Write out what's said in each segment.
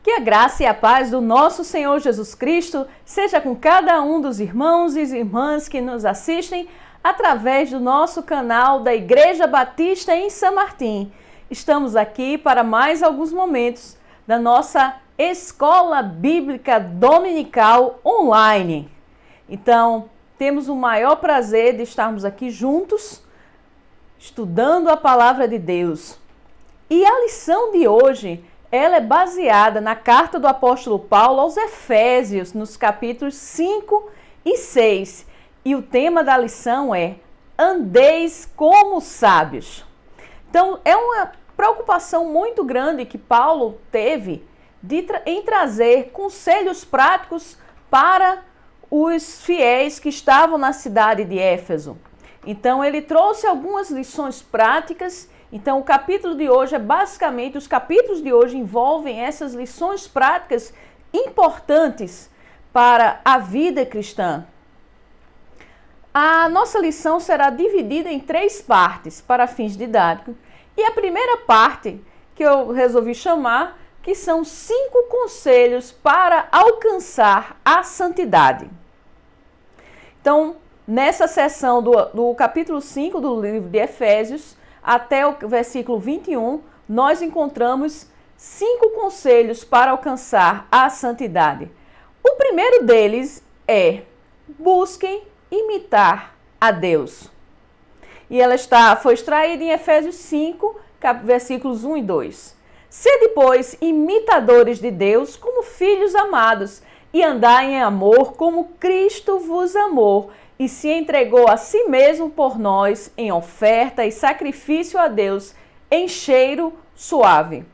Que a graça e a paz do nosso Senhor Jesus Cristo seja com cada um dos irmãos e irmãs que nos assistem através do nosso canal da Igreja Batista em São Martim. Estamos aqui para mais alguns momentos da nossa Escola Bíblica Dominical online. Então, temos o maior prazer de estarmos aqui juntos, estudando a Palavra de Deus. E a lição de hoje, ela é baseada na carta do apóstolo Paulo aos Efésios, nos capítulos 5 e 6. E o tema da lição é: andeis como sábios. Então, é uma preocupação muito grande que Paulo teve em trazer conselhos práticos para os fiéis que estavam na cidade de Éfeso. Então, ele trouxe algumas lições práticas. Então, o capítulo de hoje os capítulos de hoje envolvem essas lições práticas importantes para a vida cristã. A nossa lição será dividida em 3 partes para fins didáticos. E a primeira parte que eu resolvi chamar, que são 5 conselhos para alcançar a santidade. Então, nessa seção do capítulo 5 do livro de Efésios, até o versículo 21, nós encontramos 5 conselhos para alcançar a santidade. O primeiro deles é: busquem imitar a Deus. E ela foi extraída em Efésios 5, versículos 1 e 2. Sede, pois, imitadores de Deus como filhos amados, e andai em amor como Cristo vos amou, e se entregou a si mesmo por nós em oferta e sacrifício a Deus em cheiro suave.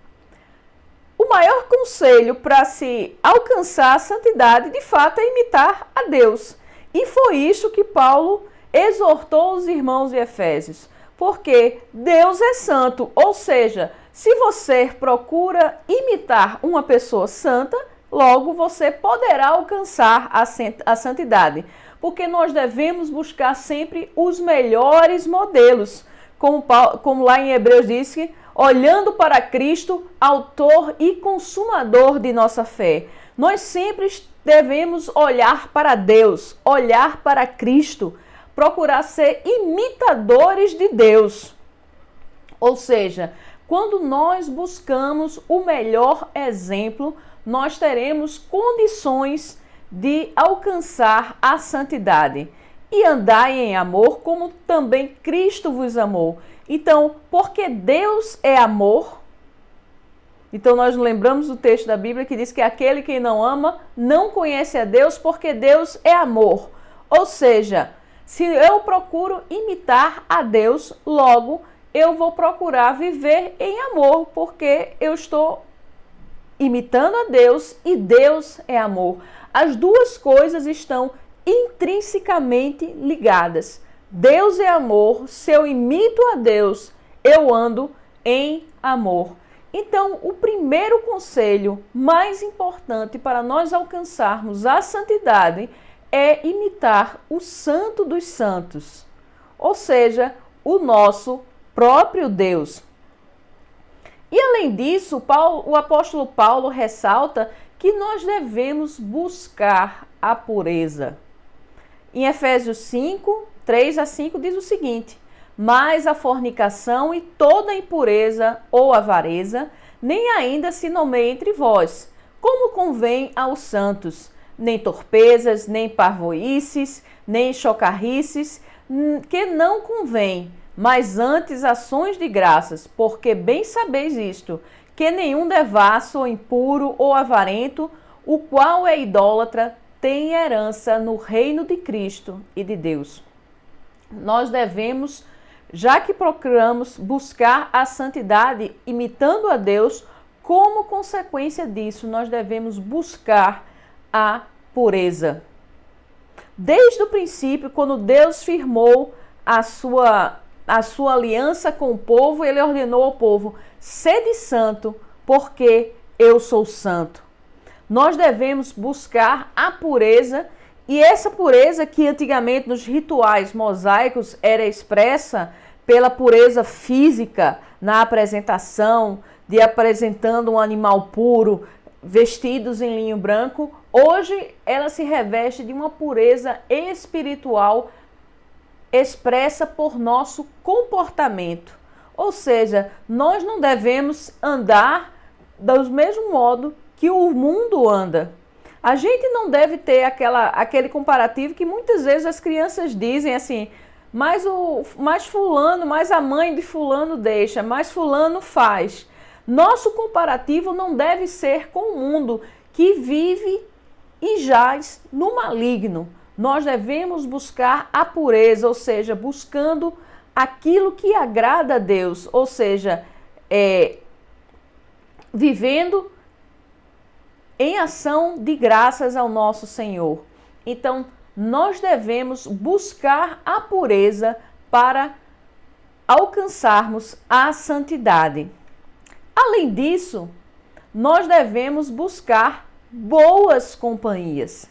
O maior conselho para se alcançar a santidade, de fato, é imitar a Deus. E foi isso que Paulo exortou os irmãos de Efésios. Porque Deus é santo, ou seja, se você procura imitar uma pessoa santa, logo você poderá alcançar a santidade. Porque nós devemos buscar sempre os melhores modelos, como lá em Hebreus diz que, olhando para Cristo, autor e consumador de nossa fé. Nós sempre devemos olhar para Deus, olhar para Cristo, procurar ser imitadores de Deus. Ou seja, quando nós buscamos o melhor exemplo, nós teremos condições de alcançar a santidade. E andai em amor como também Cristo vos amou. Então, porque Deus é amor, então nós lembramos do texto da Bíblia que diz que aquele que não ama não conhece a Deus, porque Deus é amor. Ou seja, se eu procuro imitar a Deus, logo eu vou procurar viver em amor, porque eu estou imitando a Deus e Deus é amor. As duas coisas estão intrinsecamente ligadas. Deus é amor, se eu imito a Deus, eu ando em amor. Então, o primeiro conselho mais importante para nós alcançarmos a santidade é imitar o Santo dos Santos, ou seja, o nosso próprio Deus. E além disso, o apóstolo Paulo ressalta que nós devemos buscar a pureza. Em Efésios 5, 3 a 5 diz o seguinte: mas a fornicação e toda impureza ou avareza, nem ainda se nomeia entre vós, como convém aos santos, nem torpezas, nem parvoíces, nem chocarrices, que não convém, mas antes ações de graças, porque bem sabeis isto, que nenhum devasso, ou impuro, ou avarento, o qual é idólatra, tem herança no reino de Cristo e de Deus. Nós devemos, já que procuramos buscar a santidade imitando a Deus, como consequência disso, nós devemos buscar a pureza. Desde o princípio, quando Deus firmou a sua a sua aliança com o povo, ele ordenou ao povo: sede santo, porque eu sou santo. Nós devemos buscar a pureza, e essa pureza que antigamente nos rituais mosaicos era expressa pela pureza física, na apresentação, de apresentando um animal puro, vestidos em linho branco, hoje ela se reveste de uma pureza espiritual expressa por nosso comportamento. Ou seja, nós não devemos andar do mesmo modo que o mundo anda. A gente não deve ter aquele comparativo que muitas vezes as crianças dizem assim: mais fulano, mais a mãe de fulano deixa, mais fulano faz. Nosso comparativo não deve ser com o mundo que vive e jaz no maligno. Nós devemos buscar a pureza, ou seja, buscando aquilo que agrada a Deus, ou seja, vivendo em ação de graças ao nosso Senhor. Então, nós devemos buscar a pureza para alcançarmos a santidade. Além disso, nós devemos buscar boas companhias.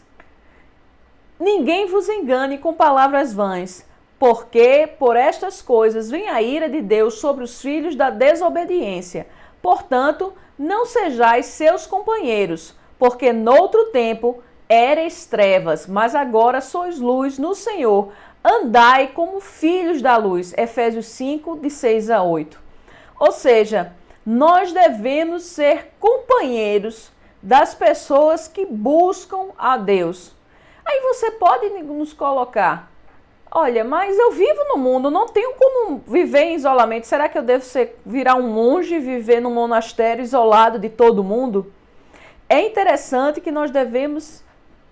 Ninguém vos engane com palavras vãs, porque por estas coisas vem a ira de Deus sobre os filhos da desobediência. Portanto, não sejais seus companheiros, porque noutro tempo éreis trevas, mas agora sois luz no Senhor. Andai como filhos da luz. Efésios 5, de 6 a 8. Ou seja, nós devemos ser companheiros das pessoas que buscam a Deus. Aí você pode nos colocar: olha, mas eu vivo no mundo, não tenho como viver em isolamento. Será que eu devo virar um monge e viver num monastério isolado de todo mundo? É interessante que nós devemos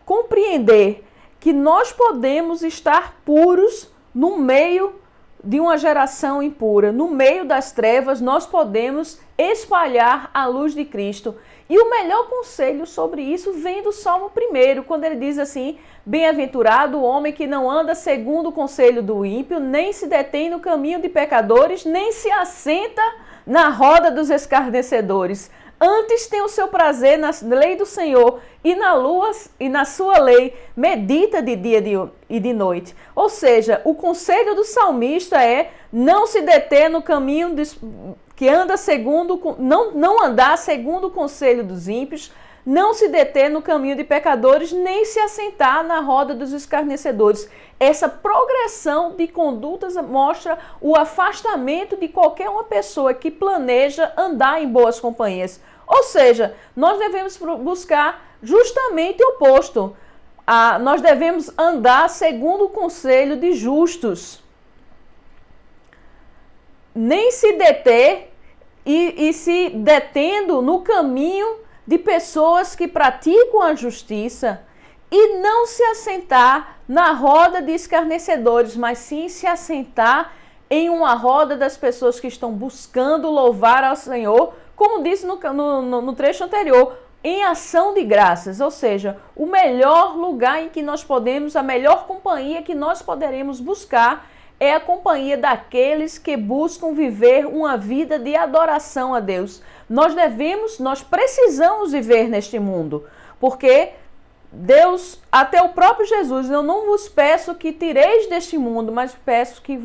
compreender que nós podemos estar puros no meio de uma geração impura. No meio das trevas, nós podemos espalhar a luz de Cristo. E o melhor conselho sobre isso vem do Salmo 1, quando ele diz assim: bem-aventurado o homem que não anda segundo o conselho do ímpio, nem se detém no caminho de pecadores, nem se assenta na roda dos escarnecedores. Antes tem o seu prazer na lei do Senhor, e na sua lei medita de dia e de noite. Ou seja, o conselho do salmista é não se deter no caminho que anda segundo, não andar segundo o conselho dos ímpios, não se deter no caminho de pecadores, nem se assentar na roda dos escarnecedores. Essa progressão de condutas mostra o afastamento de qualquer uma pessoa que planeja andar em boas companhias. Ou seja, nós devemos buscar justamente o oposto. Nós devemos andar segundo o conselho de justos. Nem se deter e se detendo no caminho de pessoas que praticam a justiça, e não se assentar na roda de escarnecedores, mas sim se assentar em uma roda das pessoas que estão buscando louvar ao Senhor, como disse no trecho anterior, em ação de graças. Ou seja, o melhor lugar em que nós podemos, a melhor companhia que nós poderemos buscar é a companhia daqueles que buscam viver uma vida de adoração a Deus. Nós precisamos viver neste mundo, porque Deus, até o próprio Jesus: eu não vos peço que tireis deste mundo, mas peço que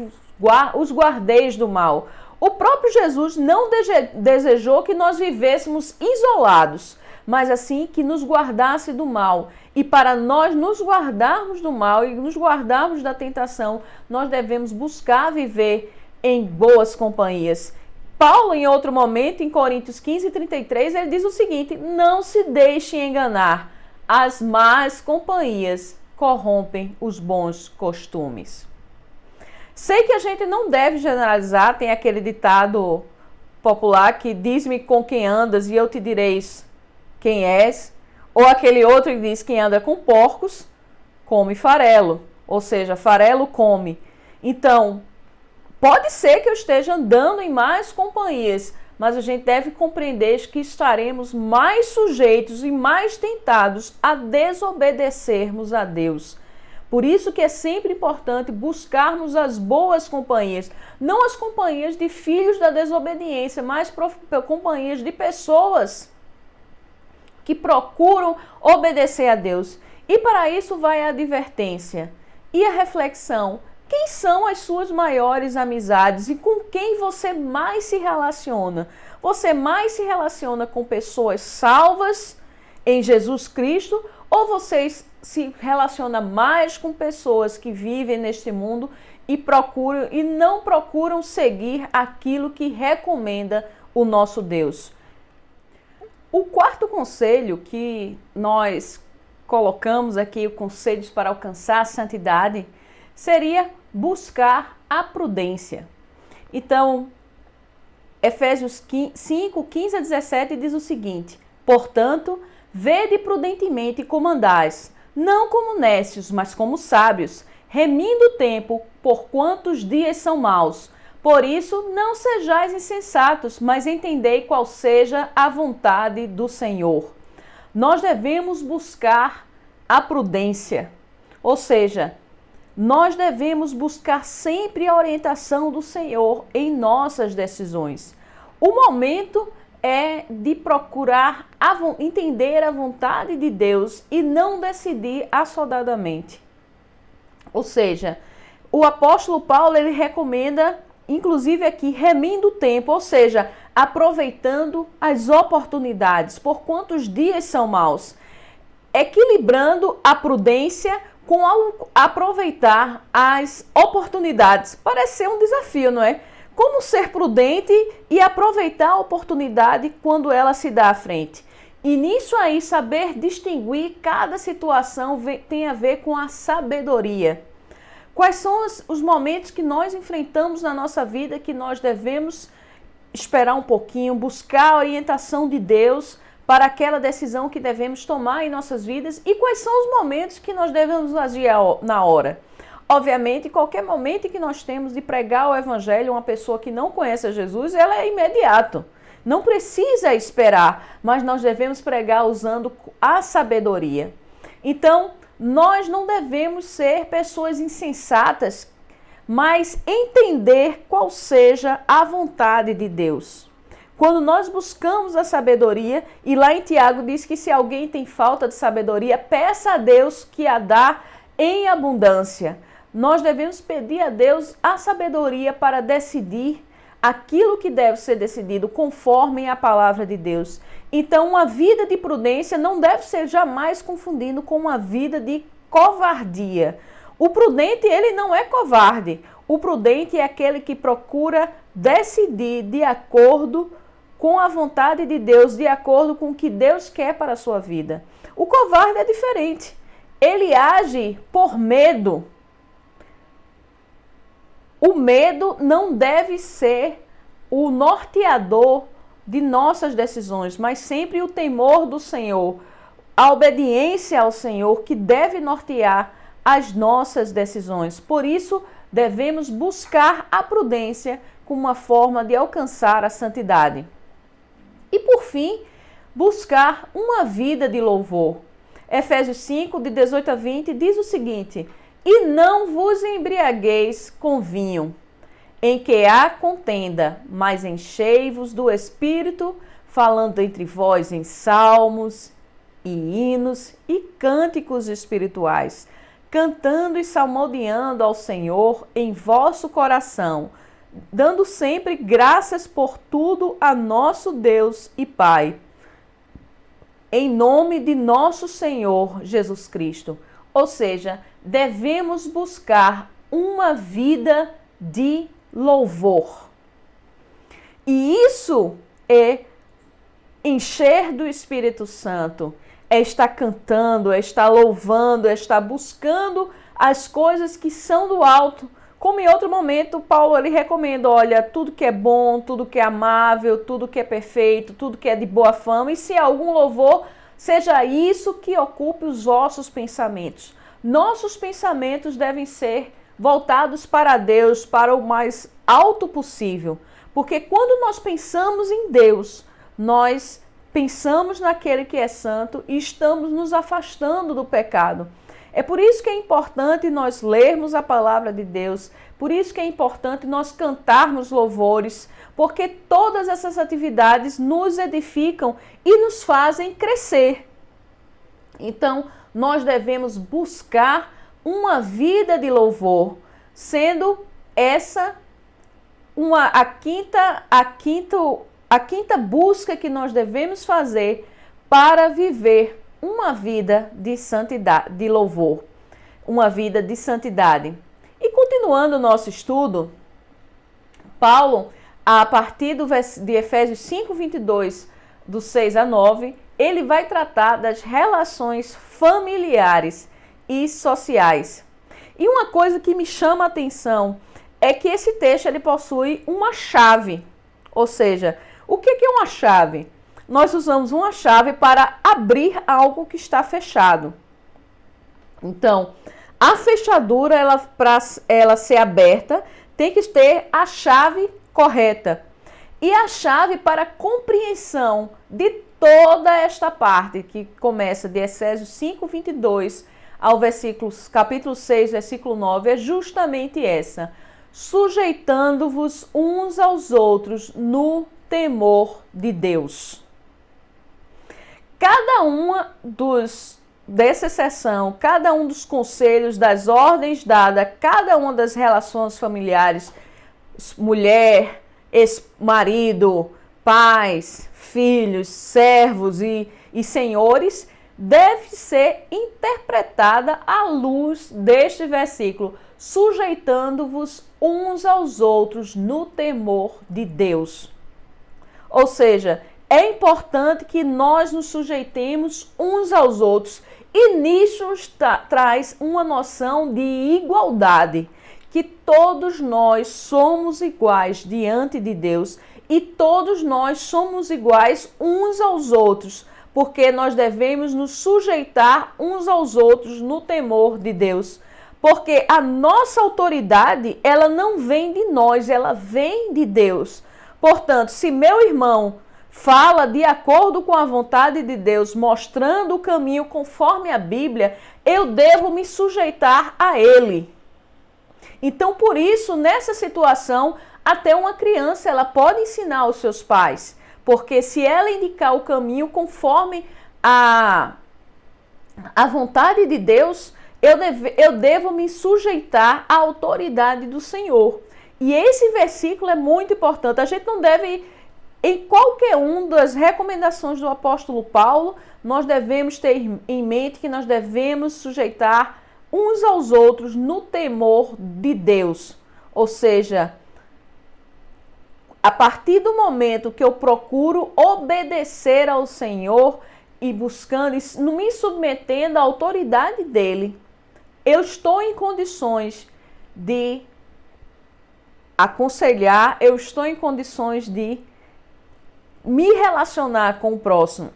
os guardeis do mal. O próprio Jesus não desejou que nós vivêssemos isolados, mas assim que nos guardasse do mal. E para nós nos guardarmos do mal e nos guardarmos da tentação, nós devemos buscar viver em boas companhias. Paulo, em outro momento, em Coríntios 15, 33, ele diz o seguinte: não se deixem enganar, as más companhias corrompem os bons costumes. Sei que a gente não deve generalizar, tem aquele ditado popular que diz-me com quem andas e eu te direis quem és, ou aquele outro que diz: quem anda com porcos come farelo, ou seja, farelo come. Então, pode ser que eu esteja andando em mais companhias, mas a gente deve compreender que estaremos mais sujeitos e mais tentados a desobedecermos a Deus. Por isso que é sempre importante buscarmos as boas companhias, não as companhias de filhos da desobediência, mas companhias de pessoas que procuram obedecer a Deus. E para isso vai a advertência e a reflexão. Quem são as suas maiores amizades e com quem você mais se relaciona? Você mais se relaciona com pessoas salvas em Jesus Cristo ou você se relaciona mais com pessoas que vivem neste mundo e não procuram seguir aquilo que recomenda o nosso Deus? O quarto conselho que nós colocamos aqui, o conselhos para alcançar a santidade, seria buscar a prudência. Então, Efésios 5, 15 a 17 diz o seguinte: portanto, vede prudentemente como andais, não como necios, mas como sábios, remindo o tempo, porquanto os dias são maus. Por isso, não sejais insensatos, mas entendei qual seja a vontade do Senhor. Nós devemos buscar a prudência, ou seja, nós devemos buscar sempre a orientação do Senhor em nossas decisões. O momento é de procurar entender a vontade de Deus e não decidir assodadamente. Ou seja, o apóstolo Paulo ele recomenda, inclusive aqui, remindo o tempo, ou seja, aproveitando as oportunidades, porquanto os dias são maus, equilibrando a prudência com aproveitar as oportunidades. Parece ser um desafio, não é? Como ser prudente e aproveitar a oportunidade quando ela se dá à frente. E nisso aí, saber distinguir cada situação tem a ver com a sabedoria. Quais são os momentos que nós enfrentamos na nossa vida que nós devemos esperar um pouquinho, buscar a orientação de Deus para aquela decisão que devemos tomar em nossas vidas e quais são os momentos que nós devemos agir na hora. Obviamente, qualquer momento que nós temos de pregar o evangelho a uma pessoa que não conhece a Jesus, ela é imediato. Não precisa esperar, mas nós devemos pregar usando a sabedoria. Então, nós não devemos ser pessoas insensatas, mas entender qual seja a vontade de Deus. Quando nós buscamos a sabedoria, e lá em Tiago diz que se alguém tem falta de sabedoria, peça a Deus que a dá em abundância. Nós devemos pedir a Deus a sabedoria para decidir aquilo que deve ser decidido conforme a palavra de Deus. Então, uma vida de prudência não deve ser jamais confundido com uma vida de covardia. O prudente, ele não é covarde. O prudente é aquele que procura decidir de acordo com a vontade de Deus, de acordo com o que Deus quer para a sua vida. O covarde é diferente. Ele age por medo. O medo não deve ser o norteador de nossas decisões, mas sempre o temor do Senhor, a obediência ao Senhor que deve nortear as nossas decisões. Por isso, devemos buscar a prudência como uma forma de alcançar a santidade. E por fim, buscar uma vida de louvor. Efésios 5, de 18 a 20, diz o seguinte: e não vos embriagueis com vinho, em que há contenda, mas enchei-vos do Espírito, falando entre vós em salmos e hinos e cânticos espirituais, cantando e salmodiando ao Senhor em vosso coração, dando sempre graças por tudo a nosso Deus e Pai, em nome de nosso Senhor Jesus Cristo. Ou seja, devemos buscar uma vida de louvor. E isso é encher do Espírito Santo, é estar cantando, é estar louvando, é estar buscando as coisas que são do alto. Como em outro momento, Paulo ele recomenda, olha, tudo que é bom, tudo que é amável, tudo que é perfeito, tudo que é de boa fama, e se algum louvor, seja isso que ocupe os vossos pensamentos. Nossos pensamentos devem ser voltados para Deus, para o mais alto possível. Porque quando nós pensamos em Deus, nós pensamos naquele que é santo e estamos nos afastando do pecado. É por isso que é importante nós lermos a palavra de Deus, por isso que é importante nós cantarmos louvores, porque todas essas atividades nos edificam e nos fazem crescer. Então, nós devemos buscar uma vida de louvor, sendo essa a quinta busca que nós devemos fazer para viver uma vida de santidade, de louvor, uma vida de santidade. E continuando o nosso estudo, Paulo, a partir de Efésios 5:22, do 6 a 9, ele vai tratar das relações familiares e sociais. E uma coisa que me chama a atenção é que esse texto ele possui uma chave. Ou seja, o que é uma chave? Nós usamos uma chave para abrir algo que está fechado. Então, a fechadura, para ela ser aberta, tem que ter a chave correta. E a chave para a compreensão de toda esta parte, que começa de Efésios 5:22 ao capítulo 6, versículo 9, é justamente essa: sujeitando-vos uns aos outros no temor de Deus. Cada uma dessa seção, cada um dos conselhos, das ordens dadas, cada uma das relações familiares, mulher, marido, pais, filhos, servos e senhores, deve ser interpretada à luz deste versículo, sujeitando-vos uns aos outros no temor de Deus. Ou seja, é importante que nós nos sujeitemos uns aos outros e nisso traz uma noção de igualdade, que todos nós somos iguais diante de Deus e todos nós somos iguais uns aos outros, porque nós devemos nos sujeitar uns aos outros no temor de Deus. Porque a nossa autoridade, ela não vem de nós, ela vem de Deus. Portanto, se meu irmão fala de acordo com a vontade de Deus, mostrando o caminho conforme a Bíblia, eu devo me sujeitar a ele. Então, por isso, nessa situação, até uma criança ela pode ensinar aos seus pais, porque se ela indicar o caminho conforme a vontade de Deus, eu devo me sujeitar à autoridade do Senhor. E esse versículo é muito importante. A gente não deve, em qualquer uma das recomendações do apóstolo Paulo, nós devemos ter em mente que nós devemos sujeitar uns aos outros no temor de Deus. Ou seja, a partir do momento que eu procuro obedecer ao Senhor e buscando, me submetendo à autoridade dele, eu estou em condições de aconselhar, eu estou em condições de me relacionar com o próximo.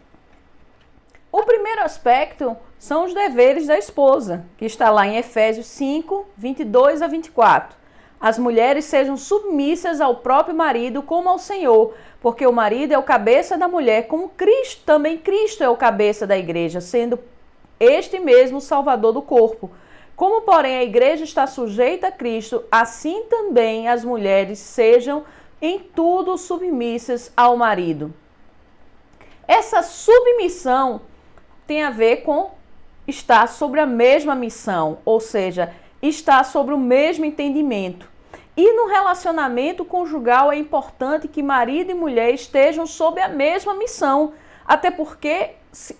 O primeiro aspecto são os deveres da esposa, que está lá em Efésios 5:22 a 24. As mulheres sejam submissas ao próprio marido como ao Senhor, porque o marido é o cabeça da mulher, como Cristo, também Cristo é o cabeça da igreja, sendo este mesmo o Salvador do corpo. Como, porém, a igreja está sujeita a Cristo, assim também as mulheres sejam em tudo submissas ao marido. Essa submissão tem a ver com estar sobre a mesma missão, ou seja, estar sobre o mesmo entendimento. E no relacionamento conjugal é importante que marido e mulher estejam sob a mesma missão, até porque,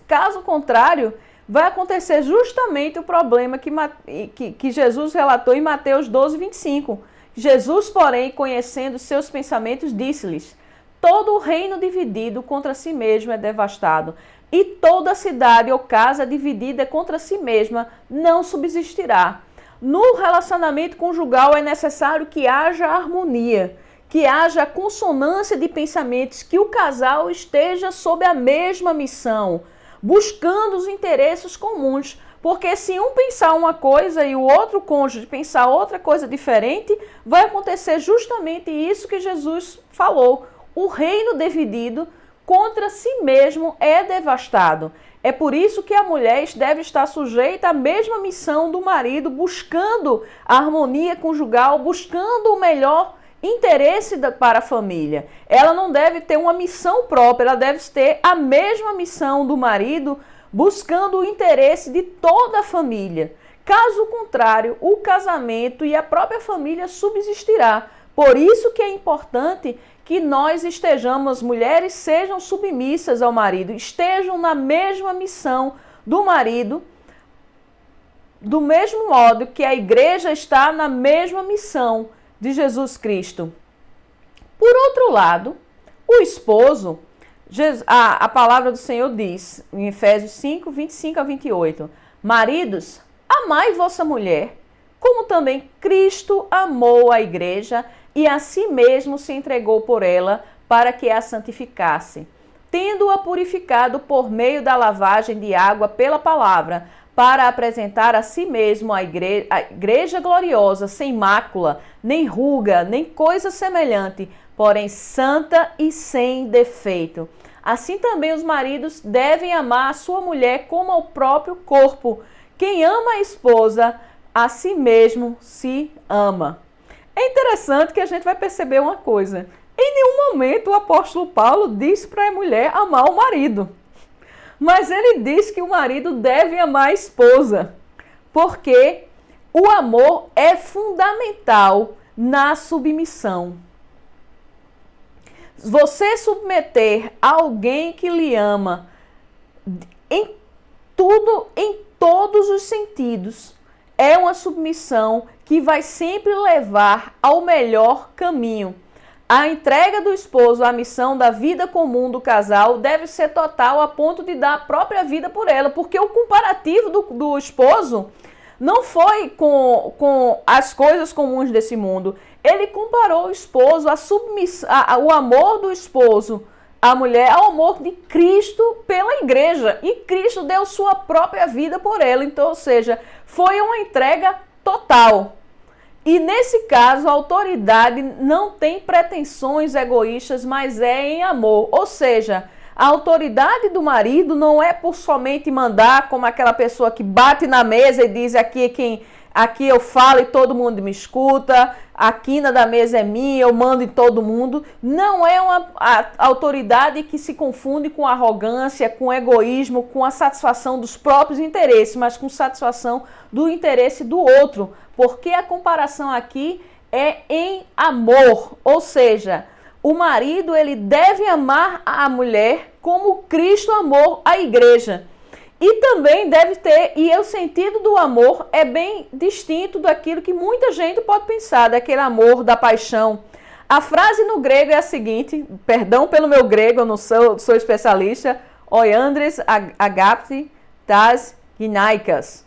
caso contrário, vai acontecer justamente o problema que Jesus relatou em Mateus 12:25. Jesus, porém, conhecendo seus pensamentos, disse-lhes: todo o reino dividido contra si mesmo é devastado, e toda cidade ou casa dividida contra si mesma não subsistirá. No relacionamento conjugal é necessário que haja harmonia, que haja consonância de pensamentos, que o casal esteja sob a mesma missão, buscando os interesses comuns. Porque se um pensar uma coisa e o outro cônjuge pensar outra coisa diferente, vai acontecer justamente isso que Jesus falou. O reino dividido contra si mesmo é devastado. É por isso que a mulher deve estar sujeita à mesma missão do marido, buscando a harmonia conjugal, buscando o melhor interesse para a família. Ela não deve ter uma missão própria, ela deve ter a mesma missão do marido, buscando o interesse de toda a família. Caso contrário, o casamento e a própria família subsistirá. Por isso que é importante que nós estejamos, as mulheres sejam submissas ao marido, estejam na mesma missão do marido, do mesmo modo que a igreja está na mesma missão de Jesus Cristo. Por outro lado, o esposo, a palavra do Senhor diz, em Efésios 5, 25 a 28, maridos, amai vossa mulher, como também Cristo amou a igreja e a si mesmo se entregou por ela para que a santificasse, tendo-a purificado por meio da lavagem de água pela palavra, para apresentar a si mesmo a igreja gloriosa, sem mácula, nem ruga, nem coisa semelhante, porém santa e sem defeito. Assim também os maridos devem amar a sua mulher como ao próprio corpo. Quem ama a esposa, a si mesmo se ama. É interessante que a gente vai perceber uma coisa. Em nenhum momento o apóstolo Paulo diz para a mulher amar o marido. Mas ele diz que o marido deve amar a esposa. Porque o amor é fundamental na submissão. Você submeter alguém que lhe ama em tudo, em todos os sentidos, é uma submissão que vai sempre levar ao melhor caminho. A entrega do esposo à missão da vida comum do casal deve ser total a ponto de dar a própria vida por ela, porque o comparativo do esposo não foi com as coisas comuns desse mundo. Ele comparou o esposo, o amor do esposo, a mulher, ao amor de Cristo pela igreja. E Cristo deu sua própria vida por ela. Então, ou seja, foi uma entrega total. E nesse caso, a autoridade não tem pretensões egoístas, mas é em amor. Ou seja, a autoridade do marido não é por somente mandar, como aquela pessoa que bate na mesa e diz aqui eu falo e todo mundo me escuta, a quina da mesa é minha, eu mando em todo mundo. Não é uma autoridade que se confunde com arrogância, com egoísmo, com a satisfação dos próprios interesses, mas com satisfação do interesse do outro. Porque a comparação aqui é em amor, ou seja, o marido ele deve amar a mulher como Cristo amou a igreja. E também deve ter, e o sentido do amor é bem distinto daquilo que muita gente pode pensar, daquele amor, da paixão. A frase no grego é a seguinte, perdão pelo meu grego, eu não sou especialista, oiandres agapti tas ginaikas.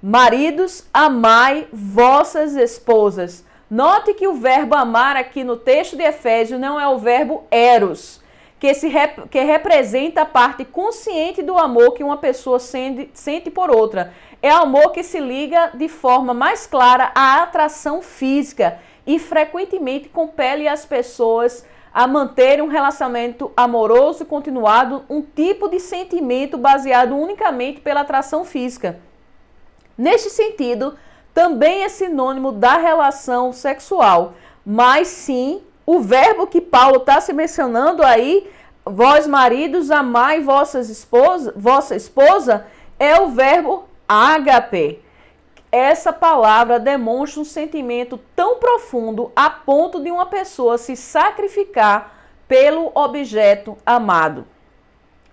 Maridos, amai vossas esposas. Note que o verbo amar aqui no texto de Efésios não é o verbo eros, que representa a parte consciente do amor que uma pessoa sente por outra. É o amor que se liga de forma mais clara à atração física e frequentemente compele as pessoas a manterem um relacionamento amoroso e continuado, um tipo de sentimento baseado unicamente pela atração física. Neste sentido, também é sinônimo da relação sexual, mas sim, o verbo que Paulo está se mencionando aí, vós maridos, amai vossa esposa, é o verbo ágape. Essa palavra demonstra um sentimento tão profundo a ponto de uma pessoa se sacrificar pelo objeto amado.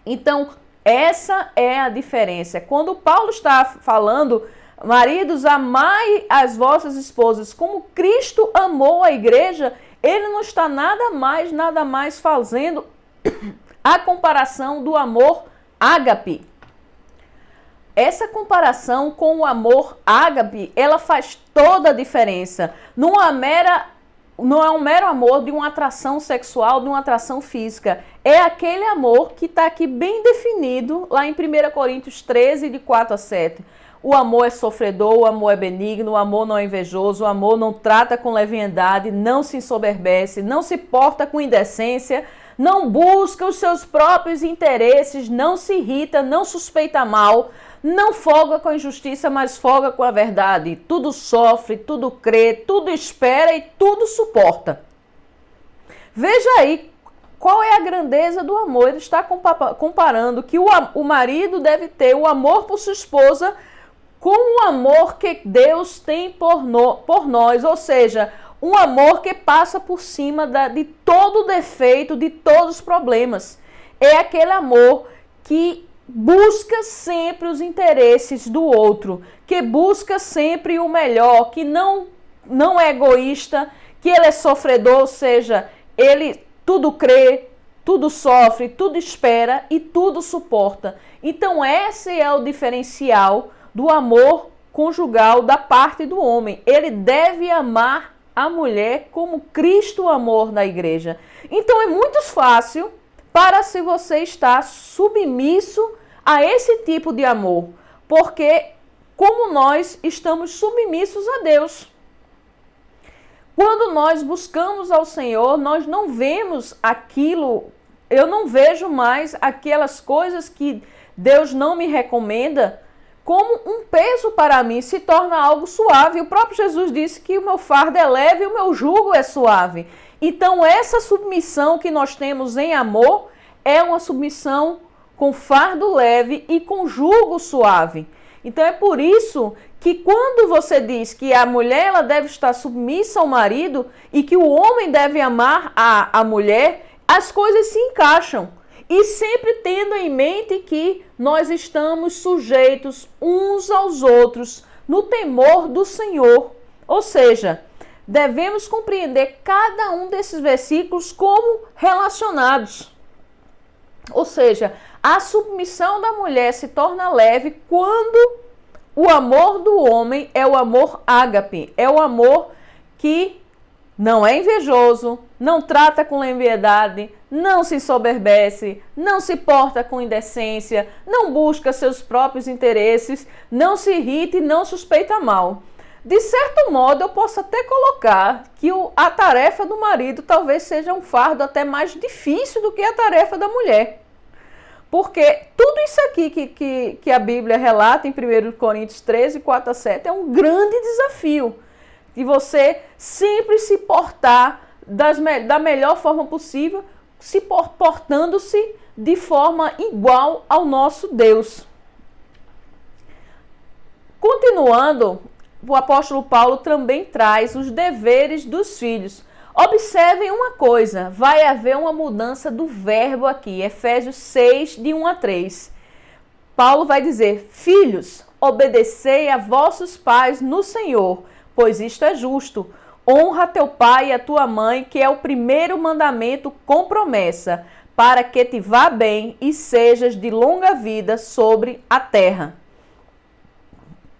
Então, essa é a diferença. Quando Paulo está falando, maridos, amai as vossas esposas como Cristo amou a igreja, ele não está nada mais fazendo a comparação do amor ágape. Essa comparação com o amor ágape, ela faz toda a diferença. Não é um mero amor de uma atração sexual, de uma atração física. É aquele amor que está aqui bem definido lá em 1 Coríntios 13, de 4 a 7. O amor é sofredor, o amor é benigno, o amor não é invejoso, o amor não trata com leviandade, não se ensoberbece, não se porta com indecência, não busca os seus próprios interesses, não se irrita, não suspeita mal, não folga com a injustiça, mas folga com a verdade. Tudo sofre, tudo crê, tudo espera e tudo suporta. Veja aí qual é a grandeza do amor. Ele está comparando que o marido deve ter o amor por sua esposa com o amor que Deus tem por nós, ou seja, um amor que passa por cima de todo defeito, de todos os problemas. É aquele amor que busca sempre os interesses do outro, que busca sempre o melhor, que não é egoísta, que ele é sofredor, ou seja, ele tudo crê, tudo sofre, tudo espera e tudo suporta. Então esse é o diferencial do amor conjugal da parte do homem. Ele deve amar a mulher como Cristo amou na igreja. Então é muito fácil para se você estar submisso a esse tipo de amor, porque como nós estamos submissos a Deus. Quando nós buscamos ao Senhor, nós não vemos aquilo, eu não vejo mais aquelas coisas que Deus não me recomenda como um peso para mim, se torna algo suave. O próprio Jesus disse que o meu fardo é leve e o meu jugo é suave. Então essa submissão que nós temos em amor é uma submissão com fardo leve e com jugo suave. Então é por isso que quando você diz que a mulher ela deve estar submissa ao marido e que o homem deve amar a mulher, as coisas se encaixam. E sempre tendo em mente que nós estamos sujeitos uns aos outros no temor do Senhor. Ou seja, devemos compreender cada um desses versículos como relacionados. Ou seja, a submissão da mulher se torna leve quando o amor do homem é o amor ágape, é o amor que não é invejoso, não trata com leviandade, não se ensoberbece, não se porta com indecência, não busca seus próprios interesses, não se irrita e não suspeita mal. De certo modo, eu posso até colocar que a tarefa do marido talvez seja um fardo até mais difícil do que a tarefa da mulher. Porque tudo isso aqui que a Bíblia relata em 1 Coríntios 13, 4 a 7 é um grande desafio. De você sempre se portar da melhor forma possível, portando-se de forma igual ao nosso Deus. Continuando, o apóstolo Paulo também traz os deveres dos filhos. Observem uma coisa, vai haver uma mudança do verbo aqui, Efésios 6, de 1 a 3. Paulo vai dizer: filhos, obedecei a vossos pais no Senhor, pois isto é justo. Honra teu pai e a tua mãe, que é o primeiro mandamento com promessa, para que te vá bem e sejas de longa vida sobre a terra.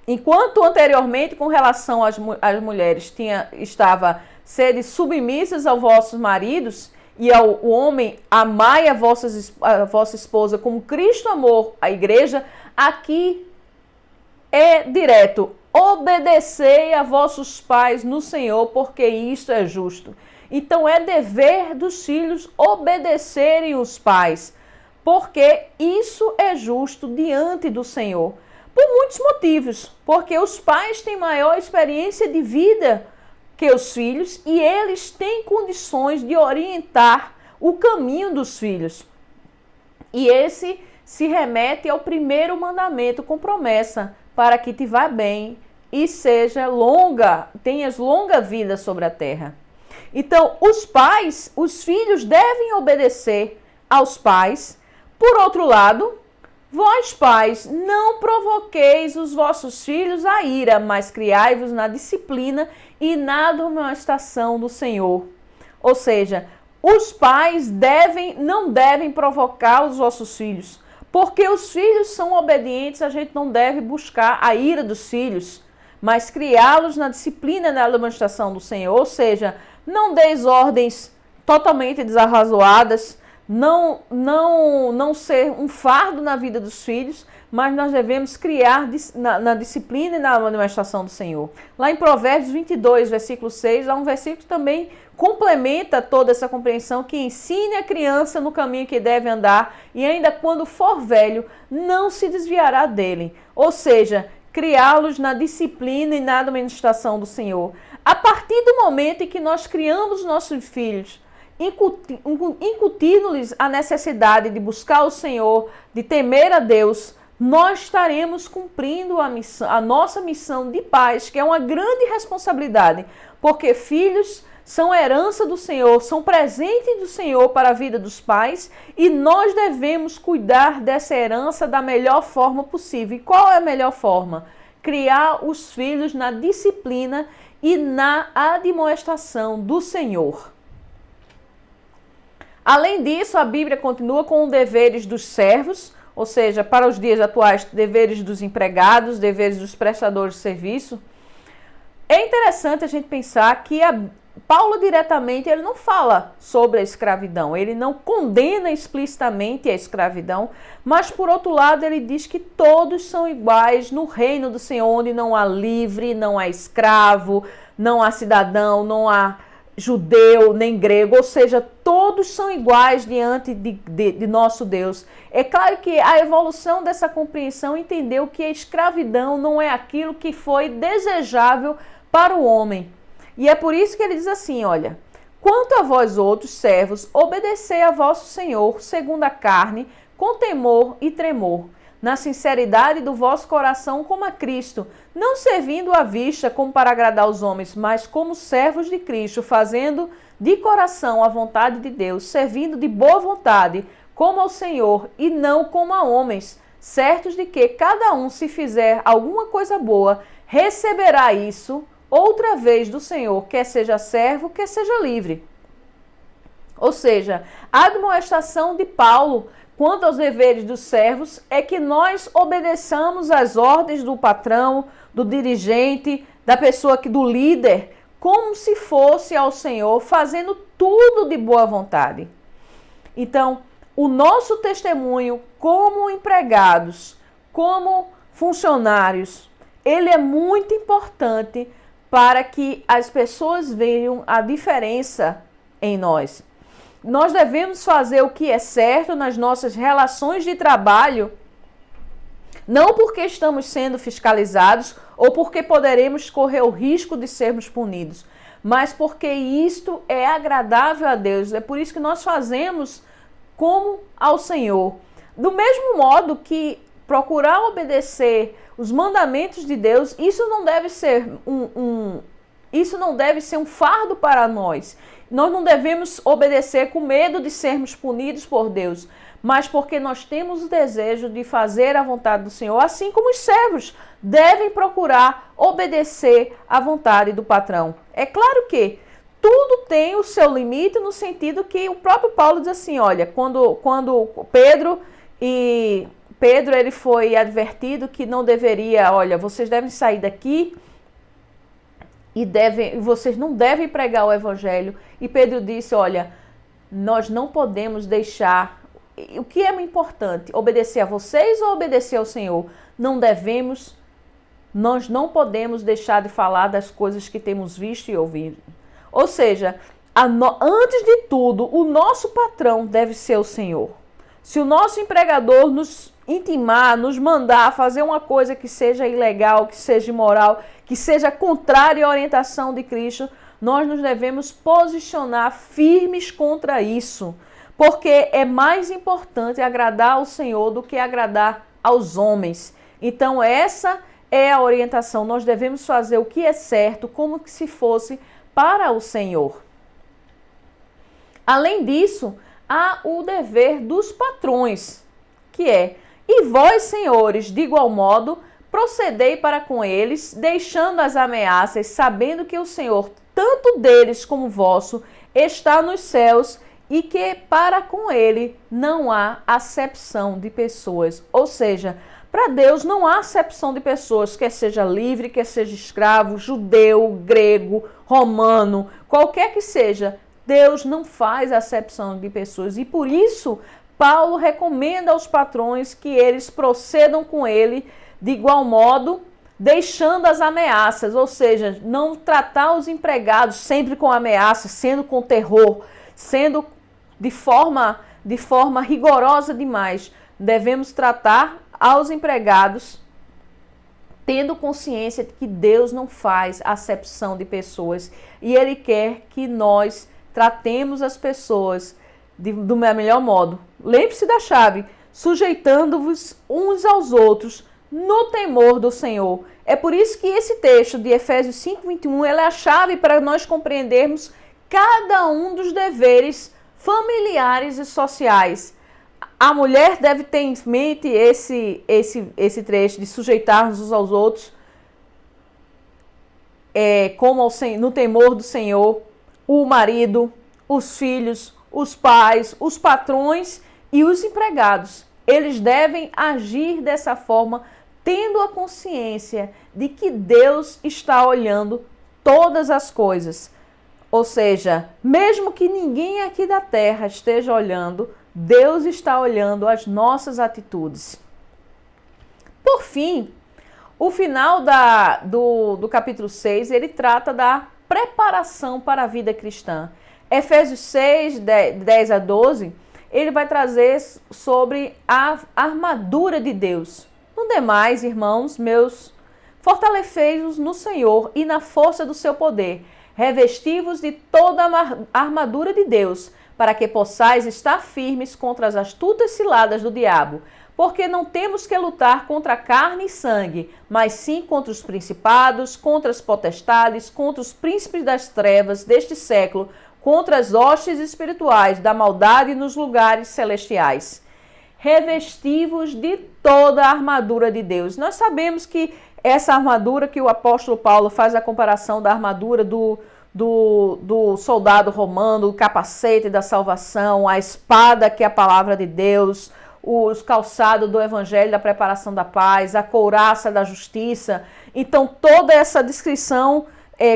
Enquanto anteriormente, com relação às mulheres, estava sede submissas aos vossos maridos, e ao homem, amai a vossa esposa como Cristo amou a igreja, aqui é direto: obedecei a vossos pais no Senhor, porque isto é justo. Então é dever dos filhos obedecerem os pais, porque isso é justo diante do Senhor. Por muitos motivos, porque os pais têm maior experiência de vida que os filhos e eles têm condições de orientar o caminho dos filhos. E esse se remete ao primeiro mandamento com promessa, para que te vá bem e tenhas longa vida sobre a terra. Então, os filhos devem obedecer aos pais. Por outro lado, vós pais, não provoqueis os vossos filhos a ira, mas criai-vos na disciplina e na admoestação do Senhor. Ou seja, os pais não devem provocar os vossos filhos, porque os filhos são obedientes, a gente não deve buscar a ira dos filhos, mas criá-los na disciplina e na admoestação do Senhor. Ou seja, não deis ordens totalmente desarrazoadas, não ser um fardo na vida dos filhos, mas nós devemos criar na disciplina e na administração do Senhor. Lá em Provérbios 22, versículo 6, há um versículo que também complementa toda essa compreensão, que ensine a criança no caminho que deve andar e ainda quando for velho, não se desviará dele. Ou seja, criá-los na disciplina e na administração do Senhor. A partir do momento em que nós criamos nossos filhos, incutindo-lhes a necessidade de buscar o Senhor, de temer a Deus, nós estaremos cumprindo a nossa missão de pais, que é uma grande responsabilidade, porque filhos são herança do Senhor, são presente do Senhor para a vida dos pais e nós devemos cuidar dessa herança da melhor forma possível. E qual é a melhor forma? Criar os filhos na disciplina e na admoestação do Senhor. Além disso, a Bíblia continua com os deveres dos servos, ou seja, para os dias atuais, deveres dos empregados, deveres dos prestadores de serviço. É interessante a gente pensar que Paulo diretamente ele não fala sobre a escravidão, ele não condena explicitamente a escravidão, mas por outro lado ele diz que todos são iguais no reino do Senhor, onde não há livre, não há escravo, não há cidadão, não há judeu nem grego, ou seja, todos são iguais diante de nosso Deus. É claro que a evolução dessa compreensão entendeu que a escravidão não é aquilo que foi desejável para o homem. E é por isso que ele diz assim, olha, quanto a vós outros servos, obedecei a vosso Senhor segundo a carne, com temor e tremor, na sinceridade do vosso coração como a Cristo, não servindo à vista como para agradar os homens, mas como servos de Cristo, fazendo de coração a vontade de Deus, servindo de boa vontade, como ao Senhor e não como a homens, certos de que cada um, se fizer alguma coisa boa, receberá isso outra vez do Senhor, quer seja servo, quer seja livre. Ou seja, a admoestação de Paulo quanto aos deveres dos servos é que nós obedeçamos às ordens do patrão, do dirigente, da pessoa do líder, como se fosse ao Senhor, fazendo tudo de boa vontade. Então, o nosso testemunho como empregados, como funcionários, ele é muito importante para que as pessoas vejam a diferença em nós. Nós devemos fazer o que é certo nas nossas relações de trabalho, não porque estamos sendo fiscalizados ou porque poderemos correr o risco de sermos punidos, mas porque isto é agradável a Deus. É por isso que nós fazemos como ao Senhor. Do mesmo modo que procurar obedecer os mandamentos de Deus, isso não deve ser um fardo para nós. Nós não devemos obedecer com medo de sermos punidos por Deus, mas porque nós temos o desejo de fazer a vontade do Senhor, assim como os servos devem procurar obedecer à vontade do patrão. É claro que tudo tem o seu limite, no sentido que o próprio Paulo diz assim, olha, quando Pedro ele foi advertido que não deveria, olha, vocês devem sair daqui e vocês não devem pregar o evangelho. E Pedro disse, olha, nós não podemos deixar, o que é importante, obedecer a vocês ou obedecer ao Senhor? Nós não podemos deixar de falar das coisas que temos visto e ouvido. Ou seja, antes de tudo, o nosso patrão deve ser o Senhor. Se o nosso empregador nos intimar, nos mandar fazer uma coisa que seja ilegal, que seja imoral, que seja contrária à orientação de Cristo, nós nos devemos posicionar firmes contra isso, porque é mais importante agradar ao Senhor do que agradar aos homens. Então essa é a orientação, nós devemos fazer o que é certo, como que se fosse para o Senhor. Além disso, há o dever dos patrões, que é: e vós, senhores, de igual modo, procedei para com eles, deixando as ameaças, sabendo que o Senhor, tanto deles como vosso, está nos céus e que para com ele não há acepção de pessoas. Ou seja, para Deus não há acepção de pessoas, quer seja livre, quer seja escravo, judeu, grego, romano, qualquer que seja. Deus não faz acepção de pessoas e por isso Paulo recomenda aos patrões que eles procedam com ele de igual modo, deixando as ameaças, ou seja, não tratar os empregados sempre com ameaças, sendo com terror, sendo de forma rigorosa demais. Devemos tratar aos empregados tendo consciência de que Deus não faz acepção de pessoas e Ele quer que nós tratemos as pessoas do melhor modo. Lembre-se da chave, sujeitando-vos uns aos outros no temor do Senhor. É por isso que esse texto de Efésios 5:21 é a chave para nós compreendermos cada um dos deveres familiares e sociais. A mulher deve ter em mente esse trecho de sujeitar-nos uns aos outros, como no temor do Senhor, o marido, os filhos, os pais, os patrões e os empregados. Eles devem agir dessa forma, tendo a consciência de que Deus está olhando todas as coisas. Ou seja, mesmo que ninguém aqui da terra esteja olhando, Deus está olhando as nossas atitudes. Por fim, o final do capítulo 6, ele trata da preparação para a vida cristã. Efésios 6, 10 a 12, ele vai trazer sobre a armadura de Deus. No demais, irmãos meus, fortalecei-vos no Senhor e na força do seu poder. Revesti-vos de toda a armadura de Deus, para que possais estar firmes contra as astutas ciladas do diabo. Porque não temos que lutar contra carne e sangue, mas sim contra os principados, contra as potestades, contra os príncipes das trevas deste século, contra as hostes espirituais da maldade nos lugares celestiais. Revesti-vos de toda a armadura de Deus. Nós sabemos que essa armadura que o apóstolo Paulo faz a comparação da armadura do soldado romano, o capacete da salvação, a espada que é a palavra de Deus, os calçados do evangelho da preparação da paz, a couraça da justiça. Então toda essa descrição,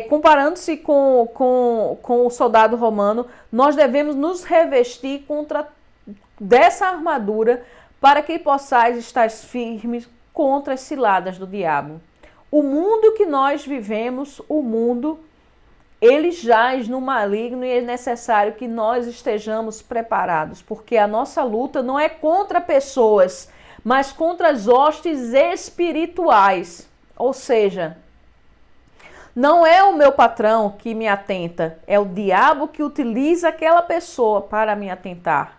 comparando-se com o soldado romano, nós devemos nos revestir dessa armadura para que possais estar firmes contra as ciladas do diabo. O mundo que nós vivemos, ele jaz no maligno e é necessário que nós estejamos preparados, porque a nossa luta não é contra pessoas, mas contra as hostes espirituais. Ou seja, não é o meu patrão que me atenta, é o diabo que utiliza aquela pessoa para me atentar.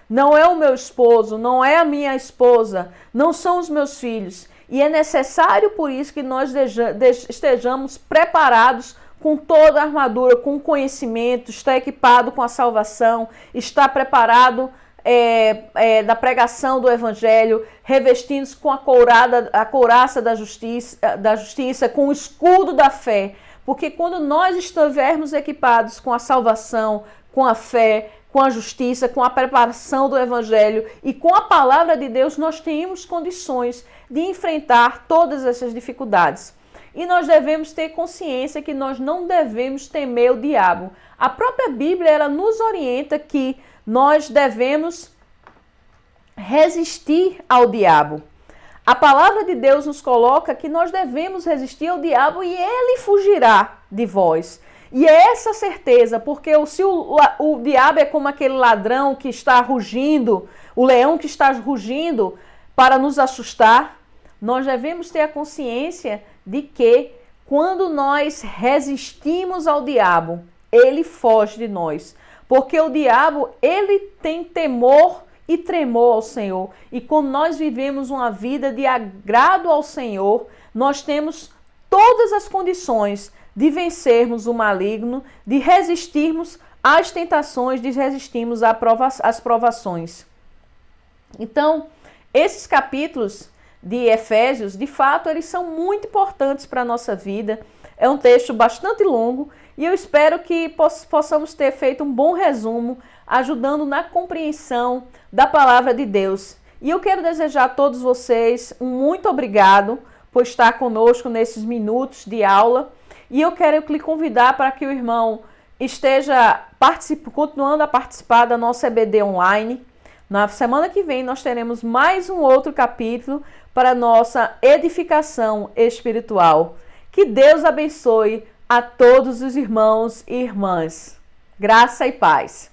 Não é o meu esposo, não é a minha esposa, não são os meus filhos. E é necessário, por isso, que nós estejamos preparados com toda a armadura, com conhecimento, está equipado com a salvação, está preparado da pregação do evangelho, revestindo-se com a couraça da justiça, com o escudo da fé. Porque quando nós estivermos equipados com a salvação, com a fé, com a justiça, com a preparação do evangelho e com a palavra de Deus, nós temos condições de enfrentar todas essas dificuldades. E nós devemos ter consciência que nós não devemos temer o diabo. A própria Bíblia, ela nos orienta que nós devemos resistir ao diabo. A palavra de Deus nos coloca que nós devemos resistir ao diabo e ele fugirá de vós. E é essa certeza, porque se o diabo é como aquele ladrão que está rugindo, o leão que está rugindo para nos assustar, nós devemos ter a consciência de que quando nós resistimos ao diabo, ele foge de nós. Porque o diabo, ele tem temor e tremor ao Senhor. E quando nós vivemos uma vida de agrado ao Senhor, nós temos todas as condições de vencermos o maligno, de resistirmos às tentações, de resistirmos às provações. Então, esses capítulos de Efésios, de fato, eles são muito importantes para a nossa vida. É um texto bastante longo e eu espero que possamos ter feito um bom resumo, ajudando na compreensão da palavra de Deus. E eu quero desejar a todos vocês um muito obrigado por estar conosco nesses minutos de aula. E eu quero lhe convidar para que o irmão esteja continuando a participar da nossa EBD online. Na semana que vem nós teremos mais um outro capítulo para nossa edificação espiritual. Que Deus abençoe a todos os irmãos e irmãs. Graça e paz.